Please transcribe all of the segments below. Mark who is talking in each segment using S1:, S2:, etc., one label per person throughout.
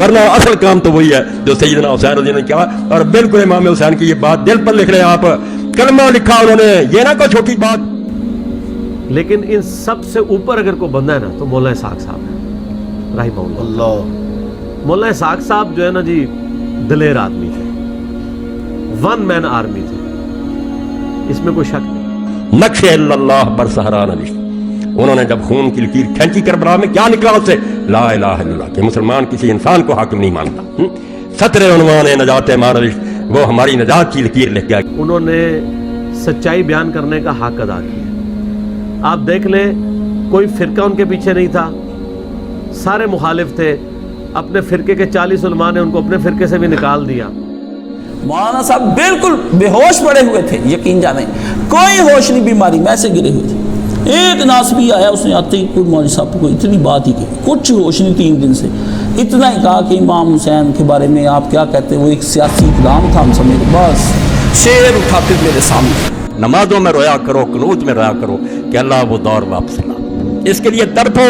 S1: ورنہ اصل کام تو وہی ہے جو سیدنا حسین رضی اللہ عنہ نے کیا. اور بالکل امام حسین کی یہ بات دل پر لکھ رہے ہیں آپ, کلمہ لکھا انہوں نے, یہ نہ کوئی چھوٹی بات.
S2: لیکن ان سب سے اوپر اگر کوئی بندہ ہے نا تو مولانا اسحاق صاحب ہے رحمہ اللہ. مولانا اسحاق صاحب جو ہے نا جی دلیر آدمی تھے, ون مین آرمی تھے, اس میں کوئی شک نہیں.
S1: نقش اللہ بر صحرا نوشت, انہوں نے جب خون کی لکیر کھینچی کربلا میں, کیا نکلا اس سے؟ لا الہ الا اللہ, کہ مسلمان کسی انسان کو حاکم نہیں مانتا. سطر عنوان نجات ما نوشت, وہ ہماری نجات کی لکیر لکھ گیا.
S2: انہوں نے سچائی بیان کرنے کا حق ادا کیا. آپ دیکھ لیں کوئی فرقہ ان کے پیچھے نہیں تھا, سارے مخالف تھے. اپنے فرقے کے 40 علماء نے ان کو اپنے فرقے سے بھی نکال دیا.
S3: مولانا صاحب بالکل بے ہوش پڑے ہوئے تھے, یقین جانیں کوئی ہوش نہیں, بیماری میں سے گرے ہوئے تھے. ایک ناسبی آیا, اس نے آتے ہی کوئی مولوی صاحب کو اتنی بات ہی کی, کچھ ہوش نہیں 3 دن سے. اتنا ہی کہا کہ امام حسین کے بارے میں آپ کیا کہتے ہیں, وہ ایک سیاسی اقدام تھا ہم سمجھے. بس شعر اٹھاتے میرے سامنے.
S1: نمازوں میں رویا کرو, قنوت میں رویا کرو کہ اللہ وہ دور واپس لا. اس کے لیے تڑپو.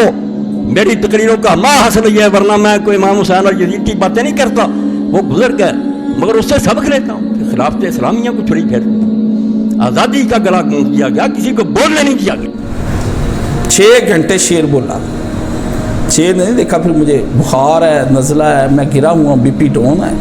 S1: میری تقریروں کا ما حاصل یہ ہے, ورنہ میں کوئی امام حسین اور یزید کی باتیں نہیں کرتا, وہ گزر گئے, مگر اس سے سبق لیتا ہوں کہ خلافت اسلامیہ کو چھڑی پھیر, آزادی کا گلا گونج دیا گیا, کسی کو بولنے نہیں دیا گیا.
S3: 6 گھنٹے شعر بولا, شعر نہیں دیکھا. پھر مجھے بخار ہے, نزلہ ہے, میں گرا ہوا, بی پی ڈاؤن ہے.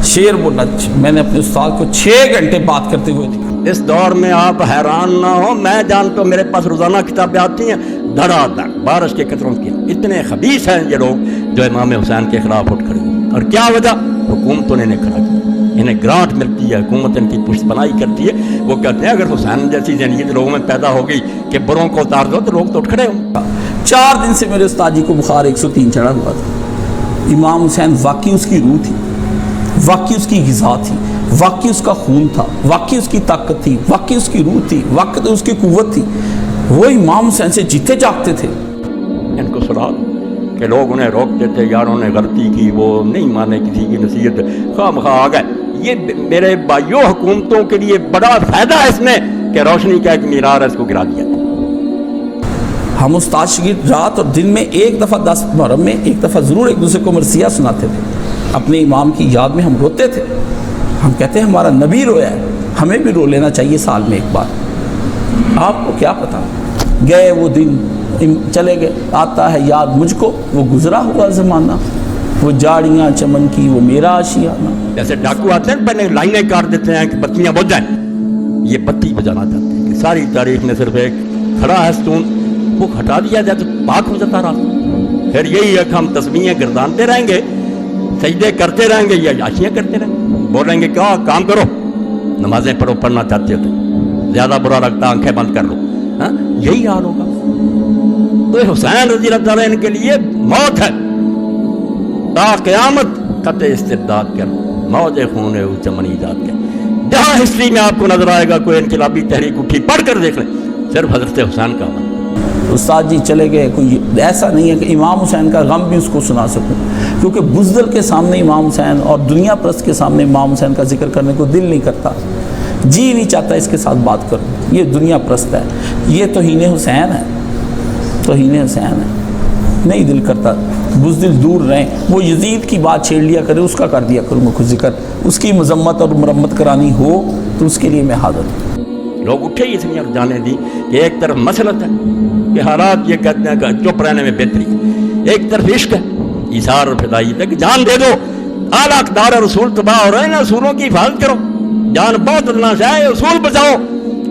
S3: شعر بولا میں نے اپنے استاد کو 6 گھنٹے بات کرتے ہوئے دیکھا.
S1: اس دور میں آپ حیران نہ ہو, میں جانتا ہوں, میرے پاس روزانہ کتابیں آتی ہیں دھڑا دھڑ بارش کے قطروں کی. اتنے خبیث ہیں یہ لوگ جو امام حسین کے خلاف اٹھ کھڑے ہوئے. اور کیا وجہ؟ حکومتوں نے انہیں کھڑا کیا, انہیں گرانٹ ملتی ہے, حکومت ان کی پشت پناہی کرتی ہے. وہ کہتے ہیں اگر حسین جیسی ذہنیت لوگوں میں پیدا ہو گئی کہ بروں کو اتار دو تو لوگ تو اٹھ کھڑے ہوں.
S3: 4 دن سے میرے استاد جی کو بخار 103 چڑھا ہوا تھا. امام حسین واقعی اس کی روح تھی, واقعی اس کی غذا تھی, واقعی اس کا خون تھا, واقعی اس کی طاقت تھی, واقعی اس کی روح تھی, واقعی اس کی قوت تھی. وہ امام حسین سے جیتے جاگتے تھے.
S1: ان کو سنا کہ لوگ انہیں روکتے تھے, یاروں نے غلطی کی, وہ نہیں مانے کسی کی نصیحت, خواہ مخواہ آ گئے. یہ میرے بھائیوں حکومتوں کے لیے بڑا فائدہ ہے اس میں کہ روشنی کا ایک مینار ہے, اس کو گرا دیا.
S3: ہم استاد شاگرد رات اور دن میں ایک دفعہ 10 محرم میں ایک دفعہ ضرور ایک دوسرے کو مرثیہ سناتے تھے. اپنے امام کی یاد میں ہم روتے تھے. ہم کہتے ہیں ہمارا نبی رویا ہے, ہمیں بھی رو لینا چاہیے سال میں ایک بار. آپ کو کیا پتا, گئے وہ دن, چلے گئے. آتا ہے یاد مجھ کو وہ گزرا ہوا زمانہ, وہ جاڑیاں چمن کی وہ میرا آشیانہ.
S1: جیسے ڈاکو آتے ہیں پہلے لائنیں کاٹ دیتے ہیں کہ بتیاں بجھ جائیں, یہ بتی بجانا چاہتے ہیں کہ ساری تاریخ میں صرف ایک کھڑا ہے ستون, وہ ہٹا دیا جائے تو پاک ہو جاتا رہا. پھر یہی ہے کہ ہم تسبیحیں گردانتے رہیں گے, سجدے کرتے رہیں گے, یا عشیاں کرتے رہیں گے. بولیں گے کیا کام کرو, نمازیں پڑھو, پڑھنا چاہتے ہو تو زیادہ برا لگتا آنکھیں بند کر لو. ہاں یہی حال ہوگا. تو حسین رضی اللہ تعالیٰ ان کے لیے موت ہے, تا قیامت قطع استبداد کر, موج خون چمن ایجاد کر. جہاں ہسٹری میں آپ کو نظر آئے گا کوئی انقلابی تحریک اٹھی, پڑھ کر دیکھ لیں, صرف حضرت حسین کا عمل.
S3: استاد جی چلے گئے, کوئی ایسا نہیں ہے کہ امام حسین کا غم بھی اس کو سنا سکوں, کیونکہ بزدل کے سامنے امام حسین اور دنیا پرست کے سامنے امام حسین کا ذکر کرنے کو دل نہیں کرتا, جی نہیں چاہتا اس کے ساتھ بات کروں. یہ دنیا پرست ہے, یہ توہین حسین ہے, توہین حسین ہے, نہیں دل کرتا. بزدل دور رہیں. وہ یزید کی بات چھیڑ لیا کرے, اس کا کر دیا کروں میں خود ذکر, اس کی مذمت اور مرمت کرانی ہو تو اس کے لیے میں حاضر ہوں.
S1: لوگ اٹھے اس لیے جانے دی کہ ایک طرف مسلط ہے کہ حالات یہ کہتے ہیں کہ چپ رہنے میں بہتری, ایک طرف عشق ہے, ایثار اور فدائیت ہے کہ جان دے دو, اعلیٰ اقدار رسول تباہ ہو رہے ہیں, اصولوں کی حفاظت کرو, جان بہت ادنا سے ہے, اصول بچاؤ.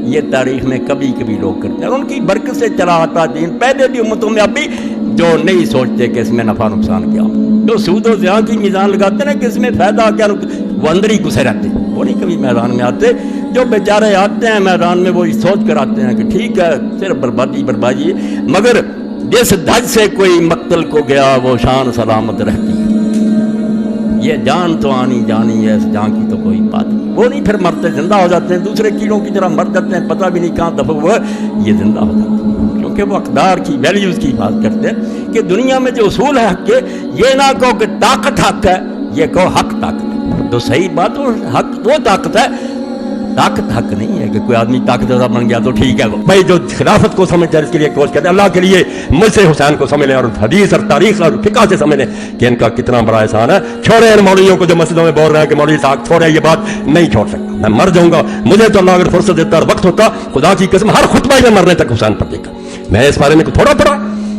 S1: یہ تاریخ میں کبھی کبھی لوگ کرتے ہیں, ان کی برکت سے چلا آتا دین. پہلے بھی امتوں میں اب بھی جو نہیں سوچتے کہ اس میں نفع نقصان کیا, جو سود و زیاں کی میزان لگاتے ہیں کہ اس میں فائدہ کیا, وہ اندر ہی گھسے رہتے ہیں, وہ نہیں کبھی میدان میں آتے. جو بیچارے آتے ہیں میدان میں وہ سوچ کر آتے ہیں کہ ٹھیک ہے صرف بربادی بربادی, مگر جس دھج سے کوئی مقتل کو گیا وہ شان سلامت رہتی ہے. یہ جان تو آنی جانی ہے, اس جان کی تو کوئی بات نہیں. وہ نہیں پھر مرتے, زندہ ہو جاتے ہیں, دوسرے کیڑوں کی طرح مر جاتے ہیں, پتہ بھی نہیں کہاں دفع ہوا, یہ زندہ ہو جاتے ہیں کیونکہ وہ اقدار کی ویلیوز کی حفاظت کرتے ہیں کہ دنیا میں جو اصول ہے حق کے, یہ نہ کہو کہ طاقت حق ہے, یہ کہو حق طاقت ہے. تو صحیح بات, وہ حق وہ طاقت ہے طاقت حق نہیں ہے کہ کوئی آدمی طاقتور بن گیا تو ٹھیک ہے وہ بھائی جو خلافت کو سمجھتے ہیں اس کے لیے کوشش کرتے ہیں اللہ کے لیے مجھ سے حسین کو سمجھ لیں اور حدیث اور تاریخ اور فقہ سے سمجھ لیں کہ ان کا کتنا بڑا احسان ہے. چھوڑے ان مولویوں کو جو مسجدوں میں بول رہے ہیں کہ مولوی صاحب چھوڑے, یہ بات نہیں چھوڑ سکتا, میں مر جاؤں گا. مجھے تو اللہ اگر فرصت دیتا اور وقت ہوتا خدا کی قسم ہر خطبہ میں مرنے تک حسین پر دیکھا. میں اس بارے میں تھوڑا پڑھا,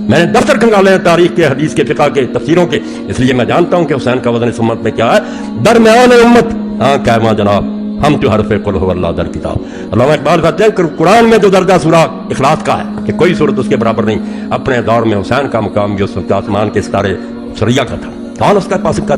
S1: میں نے دفتر کھنگالے ہیں تاریخ کے, حدیث کے, فقہ کے, تفسیروں کے, اس لیے میں جانتا ہوں کہ حسین کا وزن اس امت میں کیا ہے. درمیان امت ہاں کہما جناب ہم تو حرف قل هو اللہ در کتاب. علامہ اقبال کہتے ہیں کہ قرآن میں جو درجہ سورہ اخلاص کا ہے کہ کوئی صورت اس کے برابر نہیں, اپنے دور میں حسین کا مقام بھی اس وقت آسمان کے ستارے سریا کا تھا. کون اس کا پاس کا